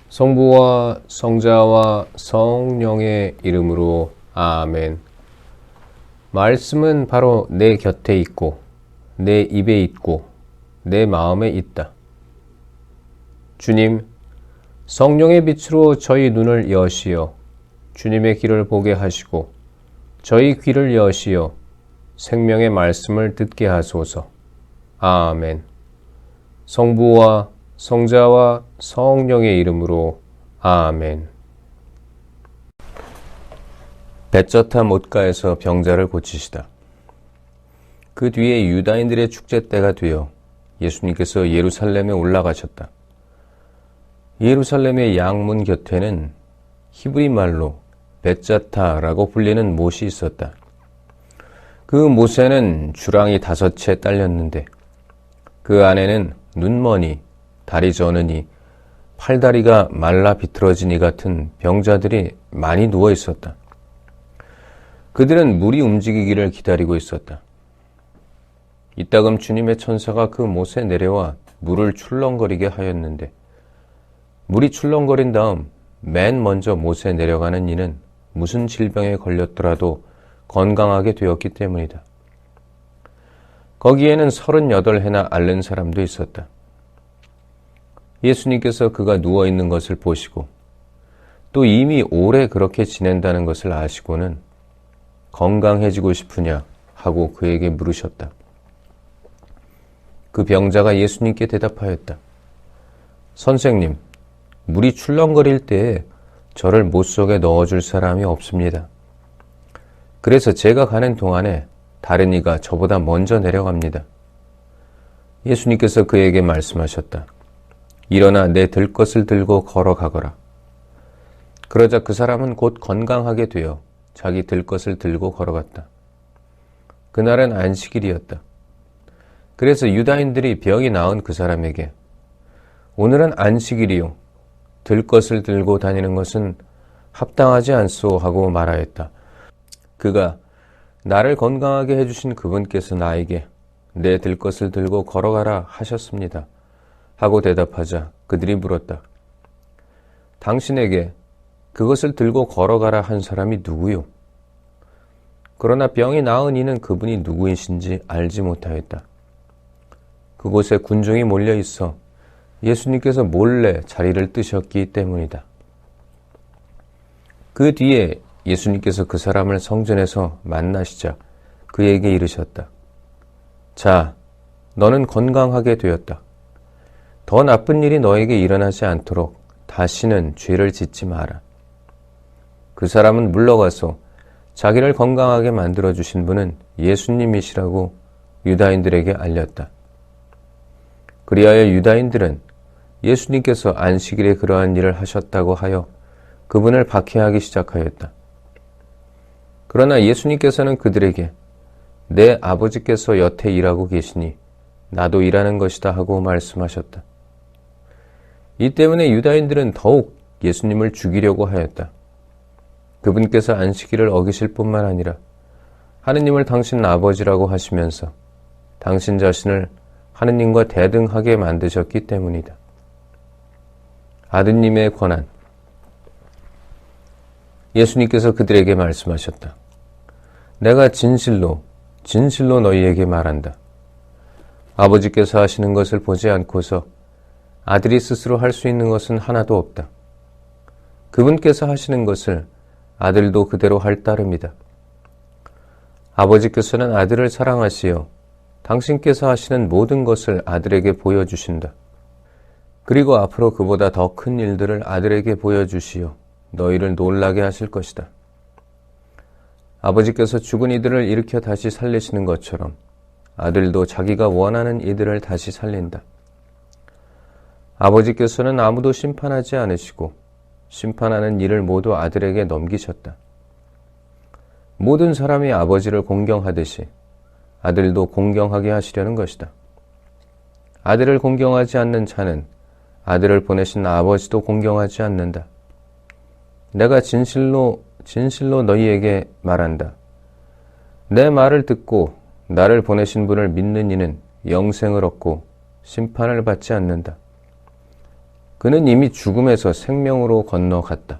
성부와 성자와 성령의 이름으로 아멘. 말씀은 바로 내 곁에 있고 내 입에 있고 내 마음에 있다. 주님, 성령의 빛으로 저희 눈을 여시어 주님의 길을 보게 하시고 저희 귀를 여시어 생명의 말씀을 듣게 하소서. 아멘. 성부와 성자와 성령의 이름으로 아멘. 베쩌타 못가에서 병자를 고치시다. 그 뒤에 유다인들의 축제 때가 되어 예수님께서 예루살렘에 올라가셨다. 예루살렘의 양문 곁에는 히브리 말로 베짜타라고 불리는 못이 있었다. 그 못에는 주랑이 5채 딸렸는데 그 안에는 눈머니, 다리 저느니, 팔다리가 말라 비틀어지니 같은 병자들이 많이 누워 있었다. 그들은 물이 움직이기를 기다리고 있었다. 이따금 주님의 천사가 그 못에 내려와 물을 출렁거리게 하였는데 물이 출렁거린 다음 맨 먼저 못에 내려가는 이는 무슨 질병에 걸렸더라도 건강하게 되었기 때문이다. 거기에는 38해나 앓는 사람도 있었다. 예수님께서 그가 누워있는 것을 보시고 또 이미 오래 그렇게 지낸다는 것을 아시고는 건강해지고 싶으냐 하고 그에게 물으셨다. 그 병자가 예수님께 대답하였다. 선생님, 물이 출렁거릴 때에 저를 못 속에 넣어줄 사람이 없습니다. 그래서 제가 가는 동안에 다른 이가 저보다 먼저 내려갑니다. 예수님께서 그에게 말씀하셨다. 일어나 내 들 것을 들고 걸어가거라. 그러자 그 사람은 곧 건강하게 되어 자기 들 것을 들고 걸어갔다. 그날은 안식일이었다. 그래서 유다인들이 병이 나은 그 사람에게 오늘은 안식일이요. 들 것을 들고 다니는 것은 합당하지 않소 하고 말하였다. 그가 나를 건강하게 해주신 그분께서 나에게 내 들 것을 들고 걸어가라 하셨습니다. 하고 대답하자 그들이 물었다. 당신에게 그것을 들고 걸어가라 한 사람이 누구요? 그러나 병이 나은 이는 그분이 누구이신지 알지 못하였다. 그곳에 군중이 몰려 있어 예수님께서 몰래 자리를 뜨셨기 때문이다. 그 뒤에 예수님께서 그 사람을 성전에서 만나시자 그에게 이르셨다. 자, 너는 건강하게 되었다. 더 나쁜 일이 너에게 일어나지 않도록 다시는 죄를 짓지 마라. 그 사람은 물러가서 자기를 건강하게 만들어주신 분은 예수님이시라고 유다인들에게 알렸다. 그리하여 유다인들은 예수님께서 안식일에 그러한 일을 하셨다고 하여 그분을 박해하기 시작하였다. 그러나 예수님께서는 그들에게 내 아버지께서 여태 일하고 계시니 나도 일하는 것이다 하고 말씀하셨다. 이 때문에 유다인들은 더욱 예수님을 죽이려고 하였다. 그분께서 안식일을 어기실 뿐만 아니라 하느님을 당신 아버지라고 하시면서 당신 자신을 하느님과 대등하게 만드셨기 때문이다. 아드님의 권한. 예수님께서 그들에게 말씀하셨다. 내가 진실로 너희에게 말한다. 아버지께서 하시는 것을 보지 않고서 아들이 스스로 할 수 있는 것은 하나도 없다. 그분께서 하시는 것을 아들도 그대로 할 따름이다. 아버지께서는 아들을 사랑하시어 당신께서 하시는 모든 것을 아들에게 보여주신다. 그리고 앞으로 그보다 더 큰 일들을 아들에게 보여주시어 너희를 놀라게 하실 것이다. 아버지께서 죽은 이들을 일으켜 다시 살리시는 것처럼 아들도 자기가 원하는 이들을 다시 살린다. 아버지께서는 아무도 심판하지 않으시고 심판하는 일을 모두 아들에게 넘기셨다. 모든 사람이 아버지를 공경하듯이 아들도 공경하게 하시려는 것이다. 아들을 공경하지 않는 자는 아들을 보내신 아버지도 공경하지 않는다. 내가 진실로 너희에게 말한다. 내 말을 듣고 나를 보내신 분을 믿는 이는 영생을 얻고 심판을 받지 않는다. 그는 이미 죽음에서 생명으로 건너갔다.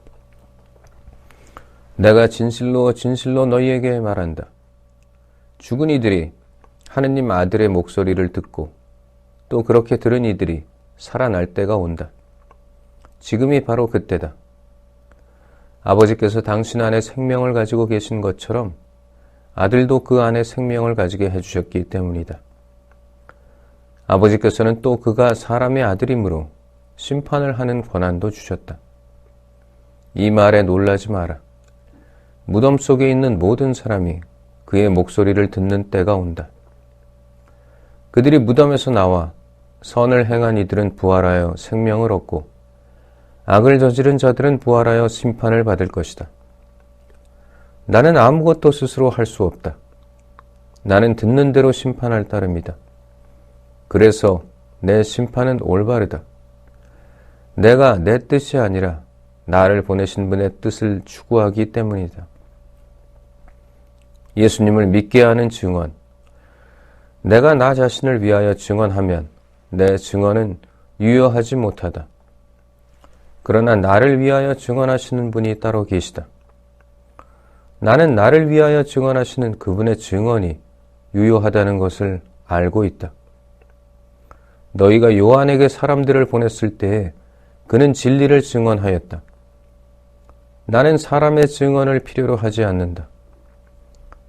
내가 진실로 진실로 너희에게 말한다. 죽은 이들이 하느님 아들의 목소리를 듣고 또 그렇게 들은 이들이 살아날 때가 온다. 지금이 바로 그때다. 아버지께서 당신 안에 생명을 가지고 계신 것처럼 아들도 그 안에 생명을 가지게 해주셨기 때문이다. 아버지께서는 또 그가 사람의 아들이므로 심판을 하는 권한도 주셨다. 이 말에 놀라지 마라. 무덤 속에 있는 모든 사람이 그의 목소리를 듣는 때가 온다. 그들이 무덤에서 나와 선을 행한 이들은 부활하여 생명을 얻고 악을 저지른 자들은 부활하여 심판을 받을 것이다. 나는 아무것도 스스로 할 수 없다. 나는 듣는 대로 심판할 따름이다. 그래서 내 심판은 올바르다. 내가 내 뜻이 아니라 나를 보내신 분의 뜻을 추구하기 때문이다. 예수님을 믿게 하는 증언. 내가 나 자신을 위하여 증언하면 내 증언은 유효하지 못하다. 그러나 나를 위하여 증언하시는 분이 따로 계시다. 나는 나를 위하여 증언하시는 그분의 증언이 유효하다는 것을 알고 있다. 너희가 요한에게 사람들을 보냈을 때에 그는 진리를 증언하였다. 나는 사람의 증언을 필요로 하지 않는다.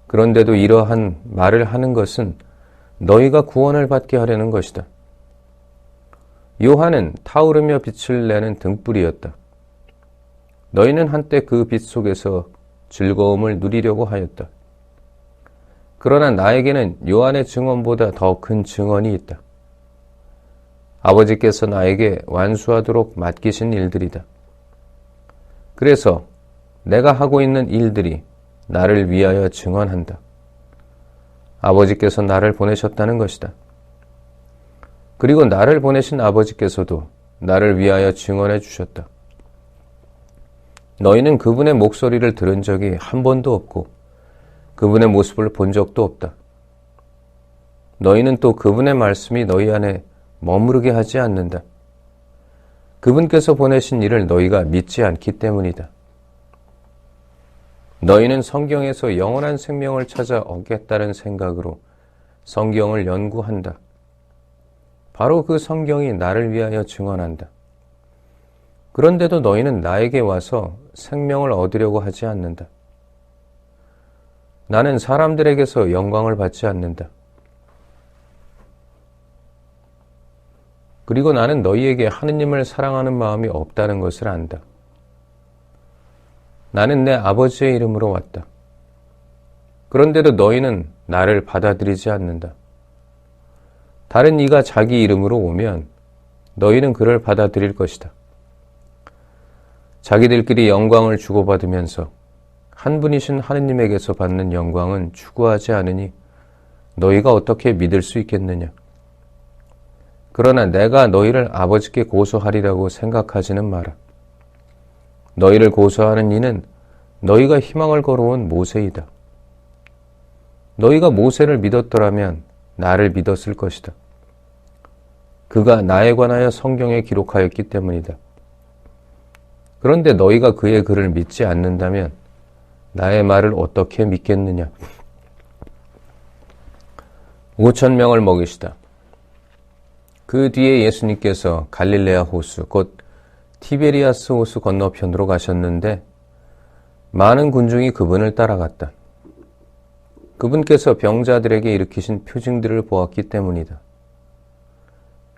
그런데도 이러한 말을 하는 것은 너희가 구원을 받게 하려는 것이다. 요한은 타오르며 빛을 내는 등불이었다. 너희는 한때 그 빛 속에서 즐거움을 누리려고 하였다. 그러나 나에게는 요한의 증언보다 더 큰 증언이 있다. 아버지께서 나에게 완수하도록 맡기신 일들이다. 그래서 내가 하고 있는 일들이 나를 위하여 증언한다. 아버지께서 나를 보내셨다는 것이다. 그리고 나를 보내신 아버지께서도 나를 위하여 증언해 주셨다. 너희는 그분의 목소리를 들은 적이 한 번도 없고 그분의 모습을 본 적도 없다. 너희는 또 그분의 말씀이 너희 안에 머무르게 하지 않는다. 그분께서 보내신 일을 너희가 믿지 않기 때문이다. 너희는 성경에서 영원한 생명을 찾아 얻겠다는 생각으로 성경을 연구한다. 바로 그 성경이 나를 위하여 증언한다. 그런데도 너희는 나에게 와서 생명을 얻으려고 하지 않는다. 나는 사람들에게서 영광을 받지 않는다. 그리고 나는 너희에게 하느님을 사랑하는 마음이 없다는 것을 안다. 나는 내 아버지의 이름으로 왔다. 그런데도 너희는 나를 받아들이지 않는다. 다른 이가 자기 이름으로 오면 너희는 그를 받아들일 것이다. 자기들끼리 영광을 주고받으면서 한 분이신 하느님에게서 받는 영광은 추구하지 않으니 너희가 어떻게 믿을 수 있겠느냐. 그러나 내가 너희를 아버지께 고소하리라고 생각하지는 마라. 너희를 고소하는 이는 너희가 희망을 걸어온 모세이다. 너희가 모세를 믿었더라면 나를 믿었을 것이다. 그가 나에 관하여 성경에 기록하였기 때문이다. 그런데 너희가 그의 글을 믿지 않는다면 나의 말을 어떻게 믿겠느냐. 5,000명을 먹이시다. 그 뒤에 예수님께서 갈릴레아 호수, 곧 티베리아스 호수 건너편으로 가셨는데 많은 군중이 그분을 따라갔다. 그분께서 병자들에게 일으키신 표징들을 보았기 때문이다.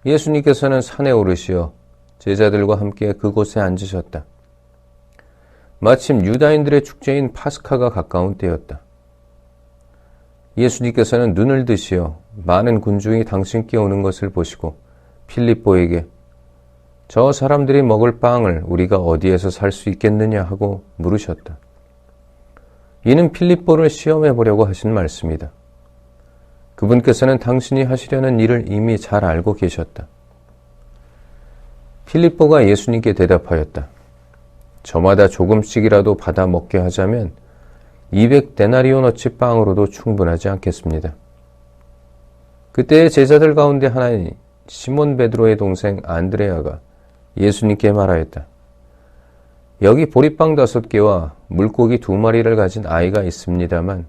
예수님께서는 산에 오르시어 제자들과 함께 그곳에 앉으셨다. 마침 유다인들의 축제인 파스카가 가까운 때였다. 예수님께서는 눈을 드시어 많은 군중이 당신께 오는 것을 보시고 필립보에게 저 사람들이 먹을 빵을 우리가 어디에서 살 수 있겠느냐 하고 물으셨다. 이는 필립보를 시험해 보려고 하신 말씀이다. 그분께서는 당신이 하시려는 일을 이미 잘 알고 계셨다. 필립보가 예수님께 대답하였다. 저마다 조금씩이라도 받아 먹게 하자면 200데나리온어치 빵으로도 충분하지 않겠습니다. 그때 제자들 가운데 하나인 시몬 베드로의 동생 안드레아가 예수님께 말하였다. 여기 보리빵 5개와 물고기 2마리를 가진 아이가 있습니다만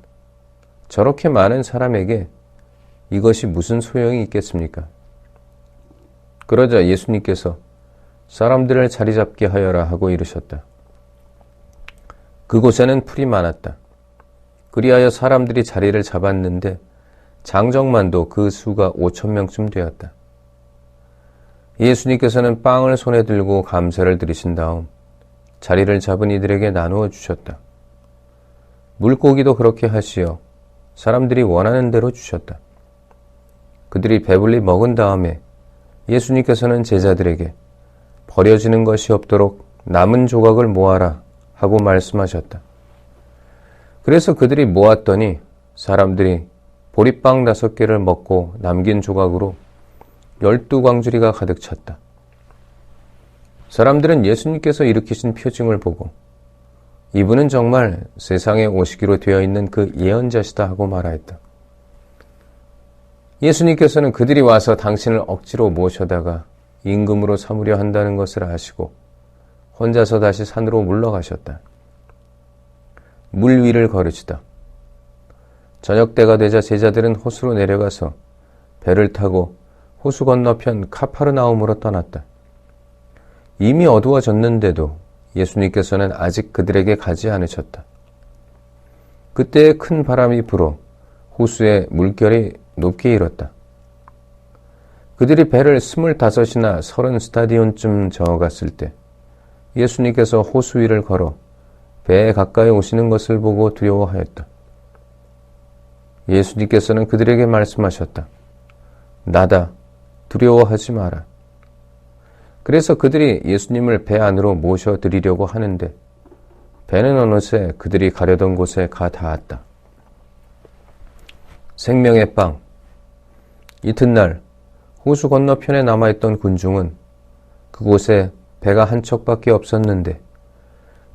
저렇게 많은 사람에게 이것이 무슨 소용이 있겠습니까? 그러자 예수님께서 사람들을 자리 잡게 하여라 하고 이르셨다. 그곳에는 풀이 많았다. 그리하여 사람들이 자리를 잡았는데 장정만도 그 수가 5,000명쯤 되었다. 예수님께서는 빵을 손에 들고 감사를 드리신 다음 자리를 잡은 이들에게 나누어 주셨다. 물고기도 그렇게 하시어 사람들이 원하는 대로 주셨다. 그들이 배불리 먹은 다음에 예수님께서는 제자들에게 버려지는 것이 없도록 남은 조각을 모아라 하고 말씀하셨다. 그래서 그들이 모았더니 사람들이 보리빵 5개를 먹고 남긴 조각으로 12광주리가 가득 찼다. 사람들은 예수님께서 일으키신 표징을 보고 이분은 정말 세상에 오시기로 되어 있는 그 예언자시다 하고 말하였다. 예수님께서는 그들이 와서 당신을 억지로 모셔다가 임금으로 삼으려 한다는 것을 아시고 혼자서 다시 산으로 물러가셨다. 물 위를 걸으시다. 저녁 때가 되자 제자들은 호수로 내려가서 배를 타고 호수 건너편 카파르나움으로 떠났다. 이미 어두워졌는데도 예수님께서는 아직 그들에게 가지 않으셨다. 그때 큰 바람이 불어 호수의 물결이 높게 일었다. 그들이 배를 25이나 30스타디온쯤 저어갔을 때 예수님께서 호수 위를 걸어 배에 가까이 오시는 것을 보고 두려워하였다. 예수님께서는 그들에게 말씀하셨다. 나다. 두려워하지 마라. 그래서 그들이 예수님을 배 안으로 모셔드리려고 하는데 배는 어느새 그들이 가려던 곳에 가 닿았다. 생명의 빵. 이튿날 호수 건너편에 남아있던 군중은 그곳에 배가 한 척밖에 없었는데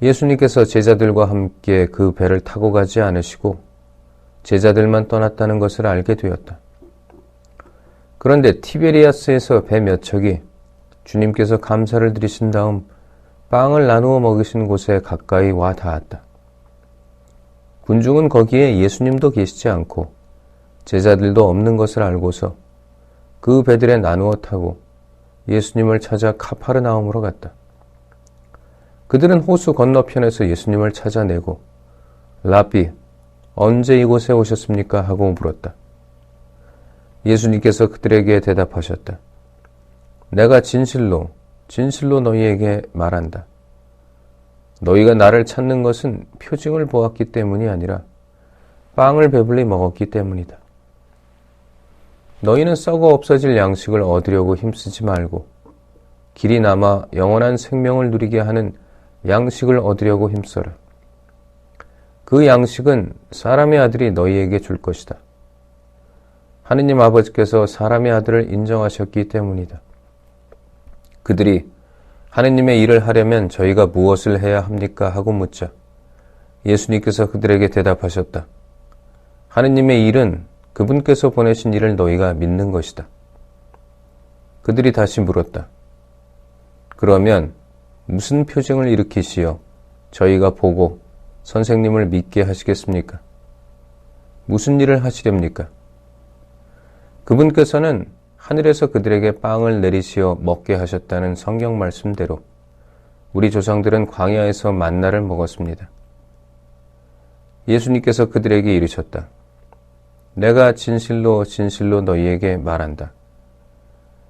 예수님께서 제자들과 함께 그 배를 타고 가지 않으시고 제자들만 떠났다는 것을 알게 되었다. 그런데 티베리아스에서 배 몇 척이 주님께서 감사를 드리신 다음 빵을 나누어 먹으신 곳에 가까이 와 닿았다. 군중은 거기에 예수님도 계시지 않고 제자들도 없는 것을 알고서 그 배들에 나누어 타고 예수님을 찾아 카파르나움으로 갔다. 그들은 호수 건너편에서 예수님을 찾아내고 라비, 언제 이곳에 오셨습니까? 하고 물었다. 예수님께서 그들에게 대답하셨다. 내가 진실로 너희에게 말한다. 너희가 나를 찾는 것은 표징을 보았기 때문이 아니라 빵을 배불리 먹었기 때문이다. 너희는 썩어 없어질 양식을 얻으려고 힘쓰지 말고 길이 남아 영원한 생명을 누리게 하는 양식을 얻으려고 힘써라. 그 양식은 사람의 아들이 너희에게 줄 것이다. 하느님 아버지께서 사람의 아들을 인정하셨기 때문이다. 그들이 하느님의 일을 하려면 저희가 무엇을 해야 합니까? 하고 묻자 예수님께서 그들에게 대답하셨다. 하느님의 일은 그분께서 보내신 일을 너희가 믿는 것이다. 그들이 다시 물었다. 그러면 무슨 표징을 일으키시어 저희가 보고 선생님을 믿게 하시겠습니까? 무슨 일을 하시렵니까? 그분께서는 하늘에서 그들에게 빵을 내리시어 먹게 하셨다는 성경 말씀대로 우리 조상들은 광야에서 만나를 먹었습니다. 예수님께서 그들에게 이르셨다. 내가 진실로 너희에게 말한다.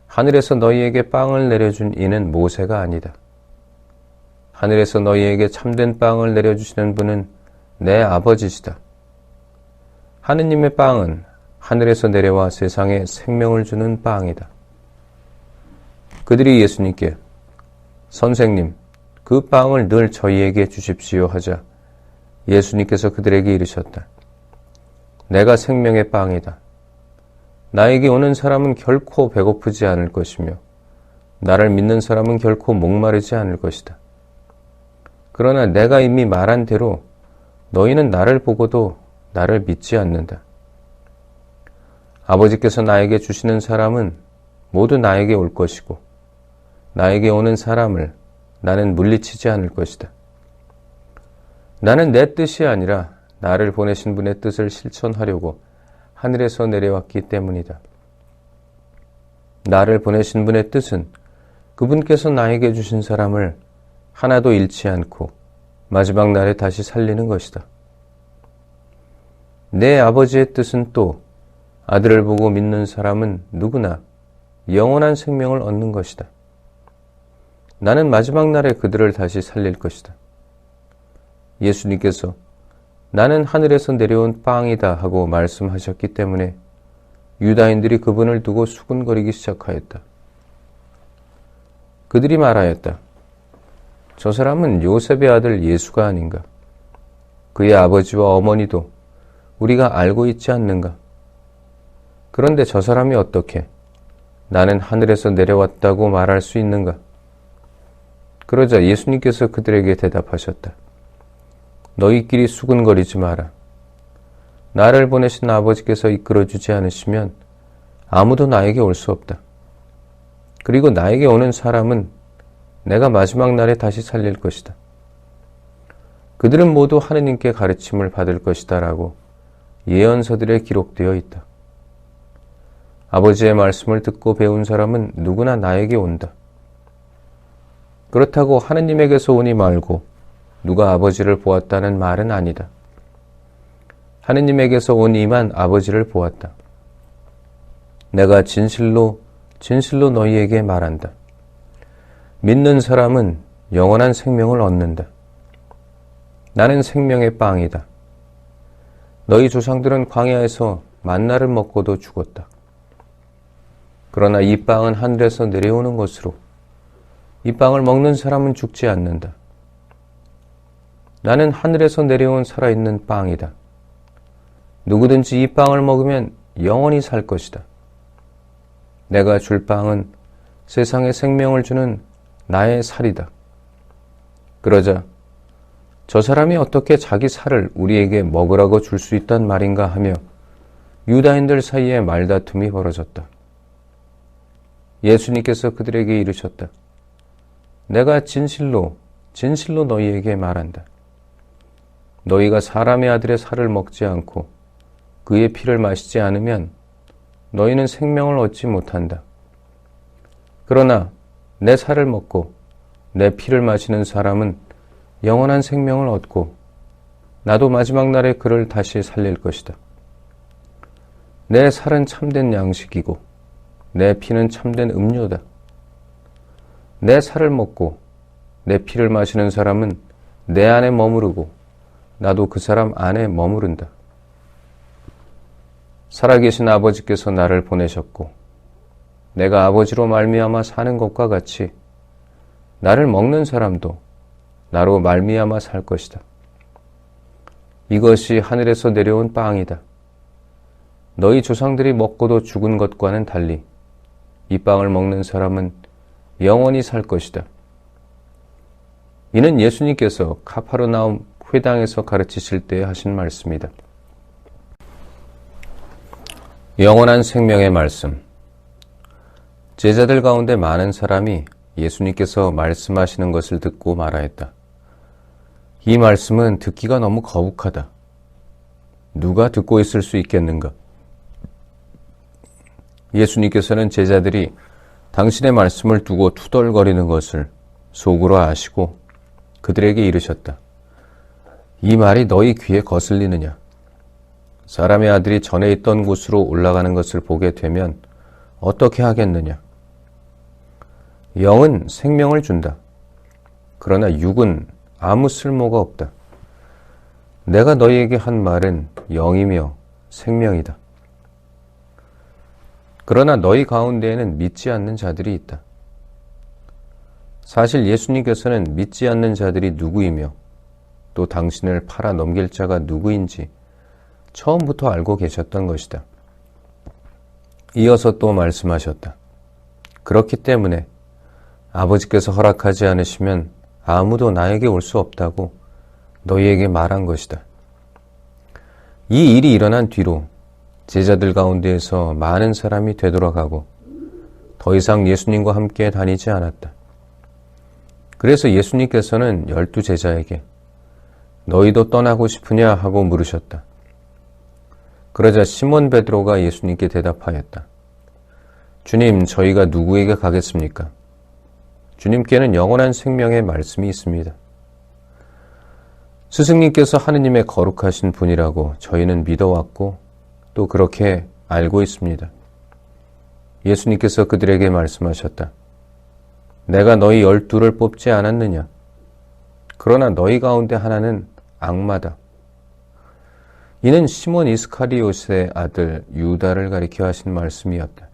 하늘에서 너희에게 빵을 내려준 이는 모세가 아니다. 하늘에서 너희에게 참된 빵을 내려주시는 분은 내 아버지시다. 하느님의 빵은 하늘에서 내려와 세상에 생명을 주는 빵이다. 그들이 예수님께 선생님, 그 빵을 늘 저희에게 주십시오 하자 예수님께서 그들에게 이르셨다. 내가 생명의 빵이다. 나에게 오는 사람은 결코 배고프지 않을 것이며 나를 믿는 사람은 결코 목마르지 않을 것이다. 그러나 내가 이미 말한 대로 너희는 나를 보고도 나를 믿지 않는다. 아버지께서 나에게 주시는 사람은 모두 나에게 올 것이고 나에게 오는 사람을 나는 물리치지 않을 것이다. 나는 내 뜻이 아니라 나를 보내신 분의 뜻을 실천하려고 하늘에서 내려왔기 때문이다. 나를 보내신 분의 뜻은 그분께서 나에게 주신 사람을 하나도 잃지 않고 마지막 날에 다시 살리는 것이다. 내 아버지의 뜻은 또 아들을 보고 믿는 사람은 누구나 영원한 생명을 얻는 것이다. 나는 마지막 날에 그들을 다시 살릴 것이다. 예수님께서 나는 하늘에서 내려온 빵이다 하고 말씀하셨기 때문에 유다인들이 그분을 두고 수군거리기 시작하였다. 그들이 말하였다. 저 사람은 요셉의 아들 예수가 아닌가? 그의 아버지와 어머니도 우리가 알고 있지 않는가? 그런데 저 사람이 어떻게 나는 하늘에서 내려왔다고 말할 수 있는가? 그러자 예수님께서 그들에게 대답하셨다. 너희끼리 수군거리지 마라. 나를 보내신 아버지께서 이끌어주지 않으시면 아무도 나에게 올 수 없다. 그리고 나에게 오는 사람은 내가 마지막 날에 다시 살릴 것이다. 그들은 모두 하느님께 가르침을 받을 것이다 라고 예언서들에 기록되어 있다. 아버지의 말씀을 듣고 배운 사람은 누구나 나에게 온다. 그렇다고 하느님에게서 오니 말고 누가 아버지를 보았다는 말은 아니다. 하느님에게서 온 이만 아버지를 보았다. 내가 진실로 너희에게 말한다. 믿는 사람은 영원한 생명을 얻는다. 나는 생명의 빵이다. 너희 조상들은 광야에서 만나를 먹고도 죽었다. 그러나 이 빵은 하늘에서 내려오는 것으로 이 빵을 먹는 사람은 죽지 않는다. 나는 하늘에서 내려온 살아있는 빵이다. 누구든지 이 빵을 먹으면 영원히 살 것이다. 내가 줄 빵은 세상에 생명을 주는 나의 살이다. 그러자 저 사람이 어떻게 자기 살을 우리에게 먹으라고 줄 수 있단 말인가 하며 유다인들 사이에 말다툼이 벌어졌다. 예수님께서 그들에게 이르셨다. 내가 진실로 너희에게 말한다. 너희가 사람의 아들의 살을 먹지 않고 그의 피를 마시지 않으면 너희는 생명을 얻지 못한다. 그러나 내 살을 먹고 내 피를 마시는 사람은 영원한 생명을 얻고 나도 마지막 날에 그를 다시 살릴 것이다. 내 살은 참된 양식이고 내 피는 참된 음료다. 내 살을 먹고 내 피를 마시는 사람은 내 안에 머무르고 나도 그 사람 안에 머무른다. 살아계신 아버지께서 나를 보내셨고 내가 아버지로 말미암아 사는 것과 같이 나를 먹는 사람도 나로 말미암아 살 것이다. 이것이 하늘에서 내려온 빵이다. 너희 조상들이 먹고도 죽은 것과는 달리 이 빵을 먹는 사람은 영원히 살 것이다. 이는 예수님께서 카파르나움 회당에서 가르치실 때 하신 말씀이다. 영원한 생명의 말씀. 제자들 가운데 많은 사람이 예수님께서 말씀하시는 것을 듣고 말하였다. 이 말씀은 듣기가 너무 거북하다. 누가 듣고 있을 수 있겠는가? 예수님께서는 제자들이 당신의 말씀을 두고 투덜거리는 것을 속으로 아시고 그들에게 이르셨다. 이 말이 너희 귀에 거슬리느냐? 사람의 아들이 전에 있던 곳으로 올라가는 것을 보게 되면 어떻게 하겠느냐? 영은 생명을 준다. 그러나 육은 아무 쓸모가 없다. 내가 너희에게 한 말은 영이며 생명이다. 그러나 너희 가운데에는 믿지 않는 자들이 있다. 사실 예수님께서는 믿지 않는 자들이 누구이며 또 당신을 팔아 넘길 자가 누구인지 처음부터 알고 계셨던 것이다. 이어서 또 말씀하셨다. 그렇기 때문에 아버지께서 허락하지 않으시면 아무도 나에게 올 수 없다고 너희에게 말한 것이다. 이 일이 일어난 뒤로 제자들 가운데에서 많은 사람이 되돌아가고 더 이상 예수님과 함께 다니지 않았다. 그래서 예수님께서는 12제자에게 너희도 떠나고 싶으냐 하고 물으셨다. 그러자 시몬 베드로가 예수님께 대답하였다. 주님, 저희가 누구에게 가겠습니까? 주님께는 영원한 생명의 말씀이 있습니다. 스승님께서 하느님의 거룩하신 분이라고 저희는 믿어왔고 또 그렇게 알고 있습니다. 예수님께서 그들에게 말씀하셨다. 내가 너희 12를 뽑지 않았느냐? 그러나 너희 가운데 하나는 악마다. 이는 시몬 이스카리옷의 아들 유다를 가리켜 하신 말씀이었다.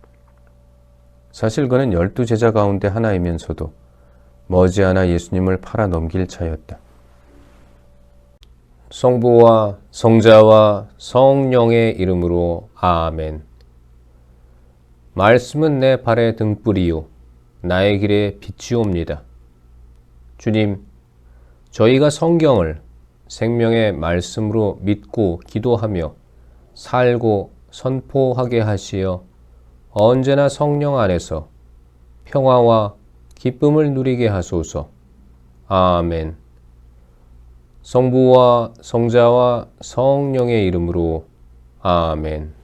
사실 그는 12제자 가운데 하나이면서도 머지않아 예수님을 팔아넘길 자였다. 성부와 성자와 성령의 이름으로 아멘. 말씀은 내 발의 등불이요 나의 길에 빛이옵니다. 주님, 저희가 성경을 생명의 말씀으로 믿고 기도하며 살고 선포하게 하시어 언제나 성령 안에서 평화와 기쁨을 누리게 하소서. 아멘. 성부와 성자와 성령의 이름으로 아멘.